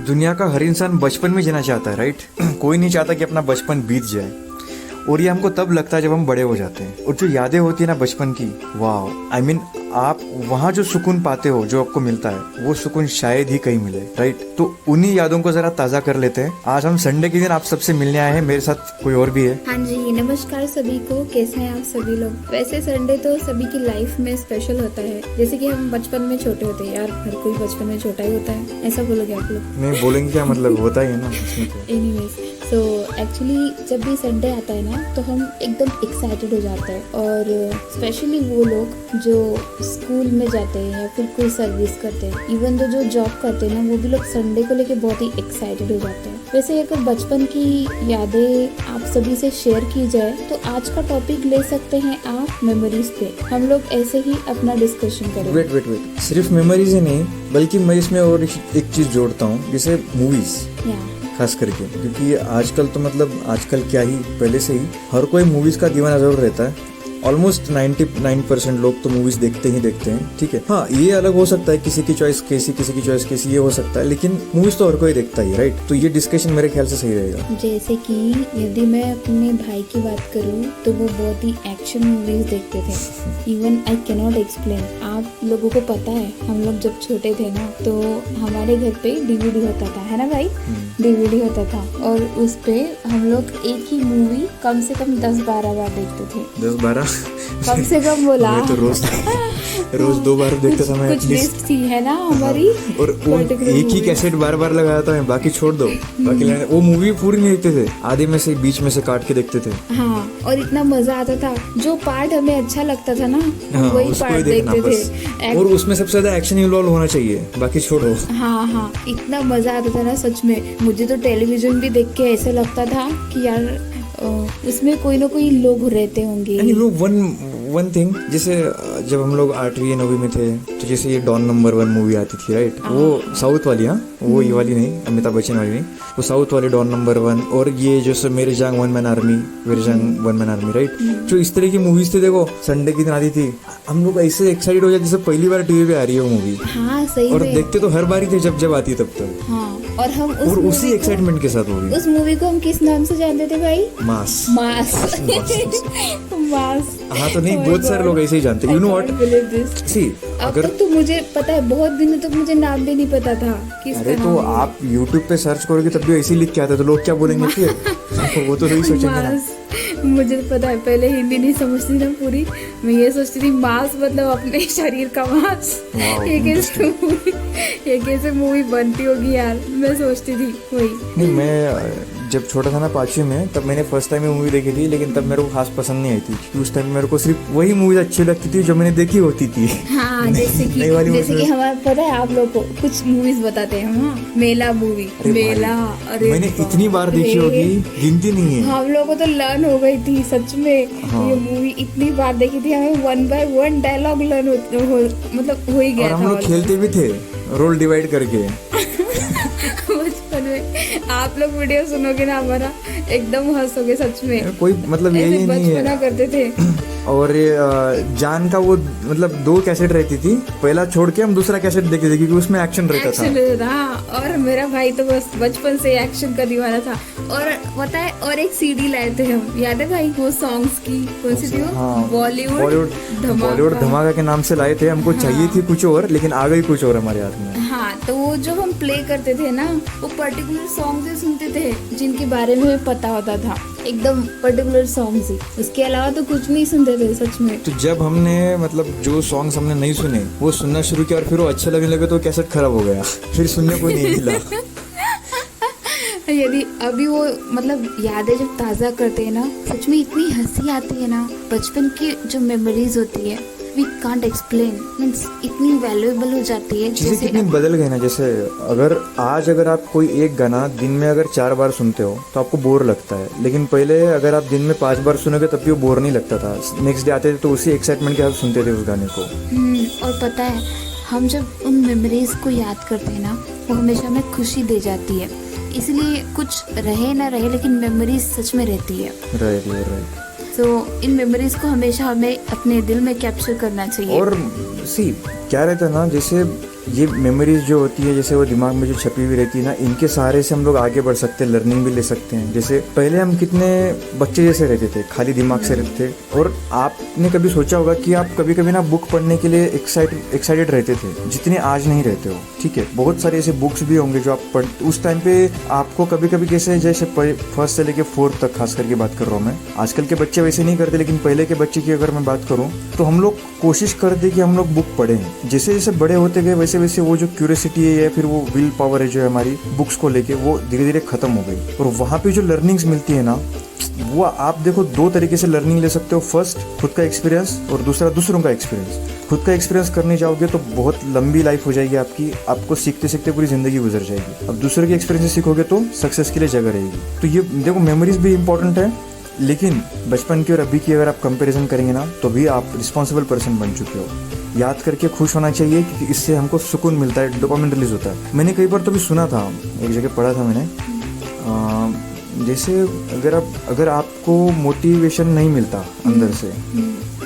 दुनिया का हर इंसान बचपन में जीना चाहता है, राइट? कोई नहीं चाहता कि अपना बचपन बीत जाए, और ये हमको तब लगता है जब हम बड़े हो जाते हैं। और जो यादें होती है ना बचपन की, वाह, आई मीन आप वहाँ जो सुकून पाते हो, जो आपको मिलता है, वो सुकून शायद ही कहीं मिले, राइट? तो उन्हीं यादों को जरा ताज़ा कर लेते हैं। आज हम संडे के दिन आप सबसे मिलने आए हैं, मेरे साथ कोई और भी है। हाँ जी, नमस्कार सभी को। कैसे हैं आप सभी लोग? वैसे संडे तो सभी की लाइफ में स्पेशल होता है, जैसे कि हम बचपन में छोटे होते हैं। यार, हर कोई बचपन में छोटा ही होता है, ऐसा बोलोगे आप लोग? नहीं बोलेंगे क्या, मतलब होता ही है ना इसमें तो। एनीवेज, सो एक्चुअली जब भी संडे आता है ना, तो हम एकदम एक्साइटेड हो जाते हैं। और स्पेशली वो लोग जो स्कूल में जाते हैं या फिर कोई सर्विस करते हैं, इवन तो जो जॉब करते हैं ना, वो भी लोग संडे को लेके बहुत ही एक्साइटेड हो जाते हैं। वैसे अगर बचपन की यादें आप सभी से शेयर की जाए, तो आज का टॉपिक ले सकते हैं आप मेमोरीज पे। हम लोग ऐसे ही अपना डिस्कशन करेंगे। वेट, सिर्फ मेमोरीज ही नहीं, बल्कि मैं इसमें और एक चीज जोड़ता हूँ, जैसे मूवीज खास करके, क्योंकि आजकल तो मतलब आजकल क्या ही, पहले से ही हर कोई मूवीज का दीवाना जरूर रहता है। ऑलमोस्ट 99% लोग तो मूवीज देखते ही देखते हैं, ठीक है। हाँ, ये अलग हो सकता है, किसी की चॉइस कैसी, किसी की चॉइस कैसी, ये हो सकता है, लेकिन मूवीज तो हर कोई देखता ही, राइट? तो ये डिस्कशन मेरे ख्याल से सही रहेगा। जैसे कि यदि मैं अपने भाई की बात करूँ, तो वो बहुत ही एक्शन मूवीज देखते थे। Even I can not explain. आप लोगों को पता है, हम लोग जब छोटे थे ना, तो हमारे घर पे डीवीडी होता था, है ना भाई? डीवीडी होता था, और उस पे हम लोग एक ही मूवी कम से कम 10-12 बार देखते थे। 10-12 कम से कम बोला। मैं तो रोज 2 बार देखता था मैं। कुछ लिस्ट थी है ना हमारी। और वो एक ही कैसेट बार बार लगाया था, बाकी छोड़ दो, बाकी वो मूवी पूरी नहीं देखते थे, आधे में से बीच में से काट के देखते थे। हाँ, और इतना मजा आता था, जो पार्ट हमें अच्छा लगता था ना, हाँ, वही पार्ट देखते थे। और उसमें सबसे ज्यादा एक्शन इन्वॉल्व होना चाहिए, बाकी छोड़ो। हाँ, इतना मजा आता था ना, सच में। मुझे तो टेलीविजन भी देख के ऐसे लगता था कि यार उसमें कोई ना कोई लोग रहते होंगे। लोग वन थिंग, जैसे जब हम लोग 8वीं या 9वीं में थे, तो जैसे ये डॉन नंबर 1 मूवी आती थी, राइट? वो साउथ वाली, हाँ, वो ये वाली नहीं, अमिताभ बच्चन वाली नहीं, वो साउथ वाली डॉन नंबर 1। और ये जैसे मेरे जंग वन मैन आर्मी, राइट? जो इस तरह की मूवीज थी, देखो संडे की दिन आती थी, हम लोग ऐसे एक्साइटेड हो जाते जैसे पहली बार टीवी पे आ रही है वो मूवी। हाँ, सही और में। देखते तो हर बार ही थे, जब आती तब तक। हाँ, और हम उसी एक्साइटमेंट के साथ होगी। उस मूवी को हम किस नाम से जानते थे भाई? मास। हाँ, तो नहीं, बहुत सारे लोग ऐसे ही जानते। यू नो व्हाट, सी, अगर तो मुझे पता है, बहुत दिनों तक मुझे नाम भी नहीं पता था किसका। अरे तो आप YouTube पे सर्च करोगे तब भी ऐसे ही लिख के आता है, तो लोग क्या बोलेंगे फिर? वो तो नहीं सोचेंगे ना। मुझे तो पता है, पहले हिंदी नहीं समझती ना पूरी, मैं ये सोचती थी मांस मतलब अपने शरीर का मांस। ये कैसे मूवी बनती होगी यार, मैं सोचती थी वही। नहीं, मैं जब छोटा था ना 5वीं में, तब मैंने फर्स्ट टाइम ये मूवी देखी थी, लेकिन तब मेरे को खास पसंद नहीं आई थी, क्योंकि उस टाइम मेरे को सिर्फ वही मूवी अच्छी लगती थी जो मैंने देखी होती थी। हाँ, जैसे कि हमारा पता है, आप लोग को कुछ मूवीज बताते हैं। हाँ, मेला मूवी, मेला, अरे मैंने इतनी बार देखी होगी, गिनती नहीं है। हम लोगों को तो लर्न हो गई थी सच में। हाँ। ये मूवी इतनी बार देखी थी, हमें 1 by 1 डायलॉग लर्न मतलब हो ही गया था। हम लोग खेलते भी थे रोल डिवाइड करके। बचपन में आप लोग वीडियो सुनोगे ना हमारा, एकदम हंसोगे सच में। कोई मतलब यही नहीं है। बचपना करते थे। और जान का वो मतलब 2 कैसेट रहती थी, पहला छोड़ के हम दूसरा कैसेट देखते थे, क्योंकि उसमें एक्शन रहता था। और मेरा भाई तो बस बचपन से एक्शन का दीवाना था। और पता है, और एक सीडी लाए थे हम, याद है भाई? वो सॉन्ग्स की कौन सी थी वो? हाँ, बॉलीवुड धमाका के नाम से लाए थे। हमको चाहिए थी कुछ और, लेकिन आ गई कुछ और हमारे हाथ में। हाँ, तो वो जो हम प्ले करते थे ना, वो पर्टिकुलर सॉन्ग ही सुनते थे जिनके बारे में हमें पता होता था, एकदम पर्टिकुलर सॉन्ग्स ही, उसके अलावा तो कुछ नहीं सुनते थे सच में। तो जब हमने मतलब जो सॉन्ग्स हमने नहीं सुने वो सुनना शुरू किया, और फिर वो अच्छे लगने लगे, तो कैसेट खराब हो गया, फिर सुनने को नहीं मिला। यदि अभी वो मतलब यादें जब ताज़ा करते हैं ना, सच में इतनी हंसी आती है ना। बचपन की जो मेमोरीज होती है, वी कांट एक्सप्लेन, मीन्स इतनी वैल्यूएबल हो जाती है। चीजें कितनी बदल गई ना। जैसे अगर आप कोई एक गाना दिन में अगर 4 बार सुनते हो तो आपको बोर लगता है, लेकिन पहले अगर आप दिन में 5 बार सुनोगे तब भी वो बोर नहीं लगता था। नेक्स्ट डे आते थे तो उसी एक्साइटमेंट के साथ सुनते थे उस गाने को। और पता है, हम जब उन मेमोरीज को याद करते हैं ना, वो हमेशा हमें खुशी दे जाती है। इसलिए कुछ रहे ना रहे, लेकिन मेमोरीज सच में रहती है। राइट। तो इन मेमोरीज को हमेशा हमें अपने दिल में कैप्चर करना चाहिए। और सी क्या रहता है ना, जैसे ये मेमोरीज जो होती है जैसे वो दिमाग में जो छपी हुई रहती है ना, इनके सहारे से हम लोग आगे बढ़ सकते हैं, लर्निंग भी ले सकते हैं। जैसे पहले हम कितने बच्चे जैसे रहते थे, खाली दिमाग से रहते थे। और आपने कभी सोचा होगा कि आप कभी कभी ना बुक पढ़ने के लिए एक्साइटेड रहते थे, जितने आज नहीं रहते हो, ठीक है। बहुत सारे ऐसे बुक्स भी होंगे जो आप पढ़, उस टाइम पे आपको कभी कभी कैसे, जैसे फर्स्ट से लेके फोर्थ तक खास करके बात कर रहा हूँ मैं, आजकल के बच्चे वैसे नहीं करते, लेकिन पहले के बच्चे की अगर मैं बात करूँ तो हम लोग कोशिश करते कि हम लोग बुक पढ़ें। जैसे जैसे बड़े होते गए वैसे वैसे वो जो क्यूरियोसिटी है या फिर वो विल पावर है जो है हमारी बुक्स को लेके, वो धीरे धीरे खत्म हो गई। और वहाँ पे जो लर्निंग्स मिलती है ना, वो आप देखो दो तरीके से लर्निंग ले सकते हो। फर्स्ट खुद का एक्सपीरियंस और दूसरा दूसरों का एक्सपीरियंस। खुद का एक्सपीरियंस करने जाओगे तो बहुत लंबी लाइफ हो जाएगी आपकी, आपको सीखते सीखते पूरी जिंदगी गुजर जाएगी। अब दूसरे के एक्सपीरियंस से सीखोगे तो सक्सेस के लिए जगह रहेगी। तो ये देखो मेमोरीज भी इंपॉर्टेंट है, लेकिन बचपन की और अभी की अगर आप कंपैरिजन करेंगे ना, तो भी आप रिस्पॉन्सिबल पर्सन बन चुके हो। याद करके खुश होना चाहिए, क्योंकि इससे हमको सुकून मिलता है, डोपामिन रिलीज होता है। मैंने कई बार तो भी सुना था, एक जगह पढ़ा था मैंने, जैसे अगर आपको मोटिवेशन नहीं मिलता अंदर से,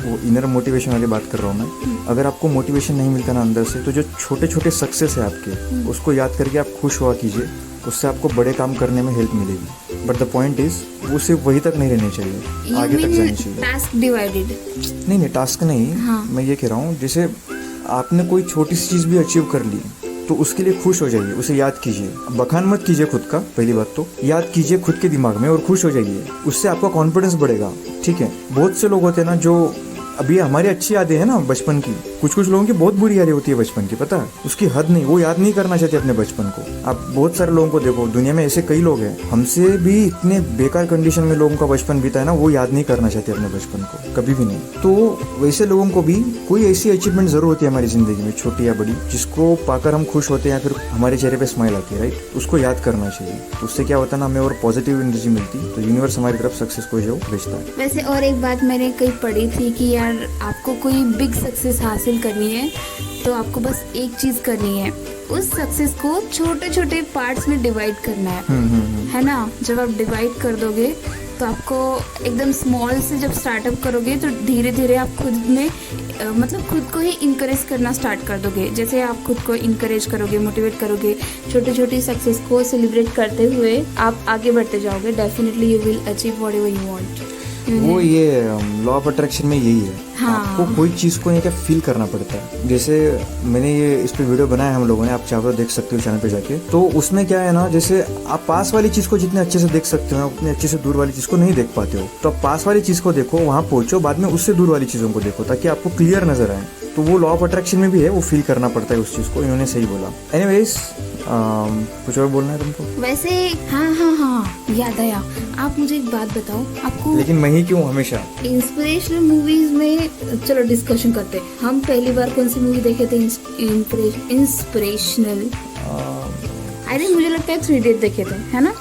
वो इनर मोटिवेशन वाली बात कर रहा हूँ मैं, अगर आपको मोटिवेशन नहीं मिलता ना अंदर से, तो जो छोटे छोटे सक्सेस है आपके, उसको याद करके आप खुश हुआ कीजिए, उससे आपको बड़े काम करने में हेल्प मिलेगी। बट द पॉइंट इज, वो सिर्फ वही तक नहीं रहनी चाहिए, आगे तक जानी चाहिए। टास्क डिवाइडेड नहीं टास्क नहीं, हाँ। मैं ये कह रहा हूँ, जैसे आपने कोई छोटी सी चीज़ भी अचीव कर ली तो उसके लिए खुश हो जाइए, उसे याद कीजिए। बखान मत कीजिए खुद का, पहली बात तो याद कीजिए खुद के दिमाग में और खुश हो जाइए, उससे आपका कॉन्फिडेंस बढ़ेगा, ठीक है। बहुत से लोग होते हैं ना जो, अभी हमारी अच्छी यादें हैं ना बचपन की, कुछ लोगों की बहुत बुरी यादें होती है बचपन की, पता है, उसकी हद नहीं, वो याद नहीं करना चाहते अपने बचपन को। आप बहुत सारे लोगों को देखो, दुनिया में ऐसे कई लोग हैं, हमसे भी इतने बेकार कंडीशन में लोगों का बचपन बीता है ना, वो याद नहीं करना चाहते अपने बचपन को, कभी भी नहीं। तो वैसे लोगों को भी कोई ऐसी अचीवमेंट जरूर होती है हमारी जिंदगी में, छोटी या बड़ी, जिसको पाकर हम खुश होते हैं या फिर हमारे चेहरे पे स्माइल आती है, राइट, उसको याद करना चाहिए। तो उससे क्या होता है ना, हमें और पॉजिटिव एनर्जी मिलती, तो यूनिवर्स हमारी तरफ सक्सेस को जो भेजता है। वैसे और एक बात मैंने कहीं पढ़ी थी कि यार आपको कोई बिग सक्सेस हासिल करनी है तो आपको बस एक चीज करनी है, उस सक्सेस को छोटे छोटे पार्ट्स में डिवाइड करना है ना। जब आप डिवाइड कर दोगे तो आपको एकदम स्मॉल से जब स्टार्टअप करोगे तो धीरे धीरे आप खुद में मतलब खुद को ही इनकरेज करना स्टार्ट कर दोगे। जैसे आप खुद को इनकरेज करोगे, मोटिवेट करोगे, छोटी छोटी सक्सेस को सेलिब्रेट करते हुए आप आगे बढ़ते जाओगे, definitely you will achieve whatever you want. वो ये लॉ ऑफ अट्रैक्शन में यही है, हाँ। आपको कोई चीज को नहीं क्या फील करना पड़ता है। जैसे मैंने ये इस पे वीडियो बनाया हम लोगों ने, आप चाहो तो देख सकते हो चैनल पे जाके। तो उसमें क्या है ना, जैसे आप पास वाली चीज को जितने अच्छे से देख सकते हो, उतने अच्छे से दूर वाली चीज को नहीं देख पाते हो। तो आप पास वाली चीज को देखो, वहां पहुंचो, बाद में उससे दूर वाली चीजों को देखो, ताकि आपको क्लियर नजर आए। तो वो लॉ ऑफ अट्रैक्शन में भी है, वो फील करना पड़ता है उस चीज को। इन्होंने सही बोला। एनीवेज, कुछ और बोलना है तुमको? वैसे हाँ याद आया, आप मुझे एक बात बताओ, आपको, लेकिन मैं ही क्यों हमेशा इंस्पिरेशनल मूवीज में चलो डिस्कशन करते हैं। हम पहली बार कौन सी मूवी देखे थे इंस्पिरेशनल? आई थिंक मुझे लगता है 3 इडियट देखे थे, है ना?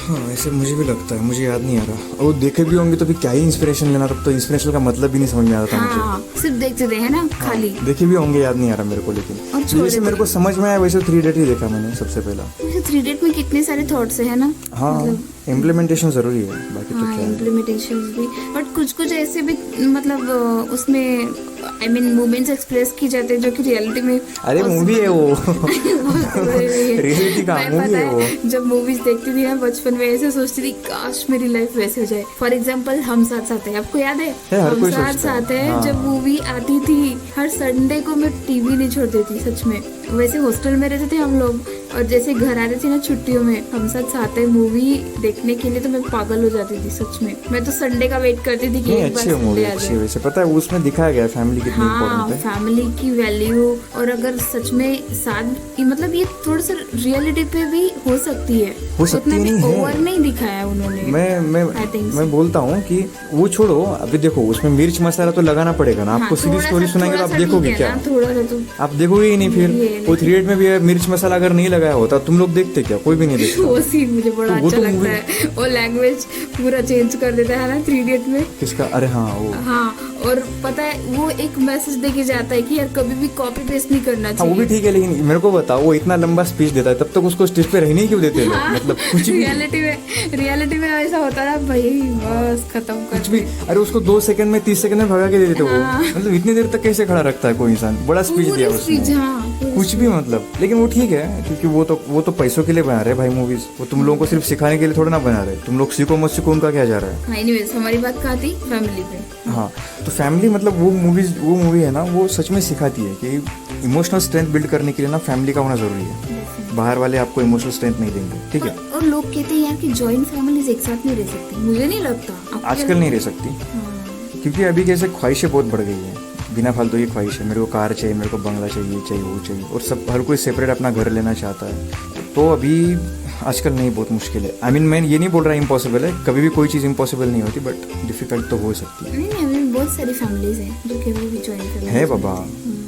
हाँ, ऐसे मुझे भी लगता है, मुझे याद नहीं आ रहा। और देखे भी होंगे तो भी क्या ही इंस्पिरेशन लेना, तब तो इंस्पिरेशन का मतलब भी नहीं समझ में आ रहा था मुझे। सिर्फ देखते थे, है ना, खाली। देखे भी होंगे, याद नहीं आ रहा मेरे को। लेकिन जैसे मेरे को समझ में आया वैसे 3 इडियट ही देखा मैंने सबसे पहला। 3 इडियट में कितने सारे थॉट्स है ना? हाँ, इम्प्लीमेंटेशन जरूरी है, बाकी तो क्या है, इम्प्लीमेंटेशन भी। बट कुछ ऐसे भी मतलब उसमें आई मीन मूवमेंट्स एक्सप्रेस की जाते हैं जो कि रियलिटी में, अरे मूवी है वो रियलिटी का मूवी है वो। जब मूवीज देखती थी ना बचपन में, ऐसे सोचती थी काश मेरी लाइफ वैसे हो जाए। फॉर एग्जांपल हम साथ साथ हैं, आपको याद है? हम साथ साथ है, हाँ। जब मूवी आती थी हर संडे को मैं टीवी नहीं छोड़ती थी, सच में। वैसे हॉस्टल में रहते थे हम लोग, और जैसे घर आते थे ना छुट्टियों में, हम साथ है मूवी देखने के लिए, तो मैं पागल हो जाती थी सच में। मैं तो संडे का वेट करती थी कि एक बार संडे आ जाए। वैसे पता है उसमें दिखाया गया फैमिली कितनी इम्पोर्टेंट है, फैमिली की वैल्यू। और अगर सच में साथ मतलब ये थोड़ा सा रियलिटी पे भी हो सकती है, ओवर नहीं दिखाया उन्होंने। मैं बोलता हूँ कि वो छोड़ो, अभी देखो उसमें मिर्च मसाला तो लगाना पड़ेगा ना, आपको सीधी स्टोरी सुनाएंगे तो आप देखोगे क्या? थोड़ा सा तो आप देखोगे ही नहीं। फिर वो 3 इडियट में भी मिर्च मसाला अगर नहीं लगाया होता तुम लोग देखते क्या? कोई भी नहीं देखता। वो सीन मुझे बड़ा अच्छा लगता है, वो लैंग्वेज पूरा चेंज कर देता है ना 3 इडियट में। किसका? अरे हाँ, वो हाँ। और पता है वो एक मैसेज देके जाता है कि यार कभी भी कॉपी पेस्ट नहीं करना हाँ वो भी चाहिए। ठीक है, लेकिन मेरे को बताओ वो इतना लंबा स्पीच देता है तब तक उसको स्टेज पे रहने ही क्यों देते लोग? हाँ, मतलब कुछ भी रियलिटी में ऐसा होता है भाई, बस खत्म कुछ कर भी, अरे उसको 2 सेकंड में 30 सेकंड में भगा के दे देते वो। हाँ। मतलब इतनी देर तक कैसे खड़ा रखता है कोई इंसान? बड़ा स्पीच दिया उसने, कुछ भी मतलब। लेकिन वो ठीक है क्योंकि वो तो पैसों के लिए बना रहे हैं भाई मूवीज, वो तुम लोगों को सिर्फ सिखाने के लिए थोड़ा ना बना रहे। तुम लोग सीखो मत सीखो, उनका क्या जा रहा है। एनीवेज हमारी बात कहाँ थी? फैमिली पे। हाँ तो फैमिली मतलब वो मूवी है ना, वो सच में सिखाती है कि इमोशनल स्ट्रेंथ बिल्ड करने के लिए ना फैमिली का होना जरूरी है। बाहर वाले आपको इमोशनल स्ट्रेंथ नहीं देंगे, ठीक है। और लोग कहते हैं यार कि जॉइंट फैमिलीज एक साथ नहीं रह सकती, मुझे नहीं लगता। आपको आजकल क्या नहीं लगता रह सकती है? हाँ। क्योंकि अभी कैसे ख्वाहिशें बहुत बढ़ गई है, बिना फालतू की ख्वाहिश है। मेरे को कार चाहिए, मेरे को बंगला चाहिए वो चाहिए, और सब हर कोई सेपरेट अपना घर लेना चाहता है। तो अभी आजकल नहीं, बहुत मुश्किल है। आई मीन मैं ये नहीं बोल रहा इम्पॉसिबल है, कभी भी कोई चीज़ इम्पॉसिबल नहीं होती, बट डिफिकल्ट तो हो सकती है। नहीं अभी बहुत सारी फैमिलीज हैं जो कभी भी जॉइन फैमिली है बाबा,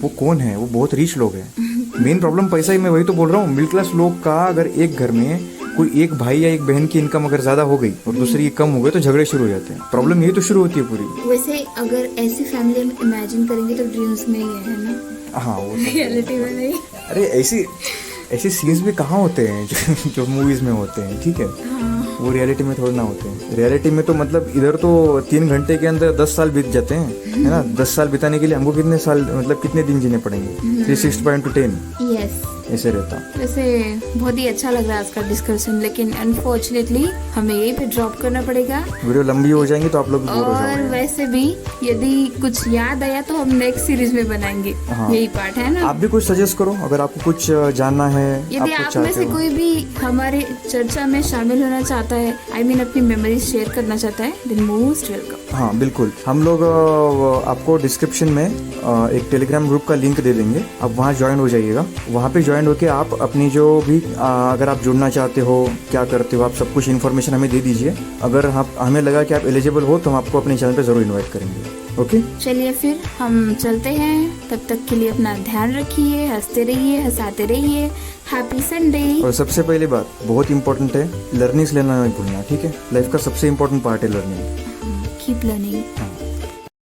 वो कौन है? वो बहुत रिच लोग हैं। मेन प्रॉब्लम पैसा ही, मैं वही तो बोल रहा हूँ। मिडिल क्लास लोग का अगर एक घर में कोई एक भाई या एक बहन की इनकम अगर ज्यादा हो गई और दूसरी की कम हो गई तो झगड़े शुरू हो जाते हैं। प्रॉब्लम यही तो शुरू होती है पूरी। वैसे अगर ऐसी फैमिली हम इमेजिन करेंगे तो ड्रीम्स में ही है ना, हाँ वो तो रियलिटी में नहीं। अरे ऐसे सीन्स भी कहाँ होते हैं जो मूवीज में होते हैं, ठीक है। वो रियलिटी में थोड़ा ना होते हैं। रियलिटी में तो मतलब इधर तो 3 घंटे के अंदर 10 साल बीत जाते हैं, है ना। 10 साल बिताने के लिए हमको कितने साल, मतलब कितने दिन जीने पड़ेंगे? 365 यस ऐसे रहता। वैसे बहुत ही अच्छा लग रहा है आज का डिस्कशन, लेकिन अनफॉर्चुनेटली हमें यहीं पे ड्रॉप करना पड़ेगा। वीडियो लंबी हो जाएंगी तो आप लोग बोर हो और जाओगे। वैसे भी यदि कुछ याद आया तो हम नेक्स्ट सीरीज में बनाएंगे। हाँ। यही पार्ट है ना। आप भी कुछ सजेस्ट करो अगर आपको कुछ जानना है। यदि आप आप कुछ में चाहते से हो। कोई भी हमारे चर्चा में शामिल होना चाहता है, आई मीन अपनी मेमोरीज शेयर करना चाहता है, देन मोस्ट वेलकम। हाँ बिल्कुल, हम लोग आपको डिस्क्रिप्शन में एक टेलीग्राम ग्रुप का लिंक दे देंगे, आप वहाँ ज्वाइन हो जाइएगा। वहाँ पे ज्वाइन होके आप अपनी जो भी अगर आप जुड़ना चाहते हो, क्या करते हो, आप सब कुछ इन्फॉर्मेशन हमें दे दीजिए। अगर हमें लगा कि आप एलिजिबल हो तो हम आपको अपने चैनल पे ज़रूर इन्वाइट करेंगे। ओके चलिए फिर हम चलते हैं, तब तक के लिए अपना ध्यान रखिए, हंसते रहिए, हंसाते रहिए। Happy Sunday. और सबसे पहली बात बहुत इंपॉर्टेंट है, लर्निंग्स लेना नहीं भूलना, ठीक है। लाइफ का सबसे इम्पोर्टेंट पार्ट है लर्निंग। Keep learning. हाँ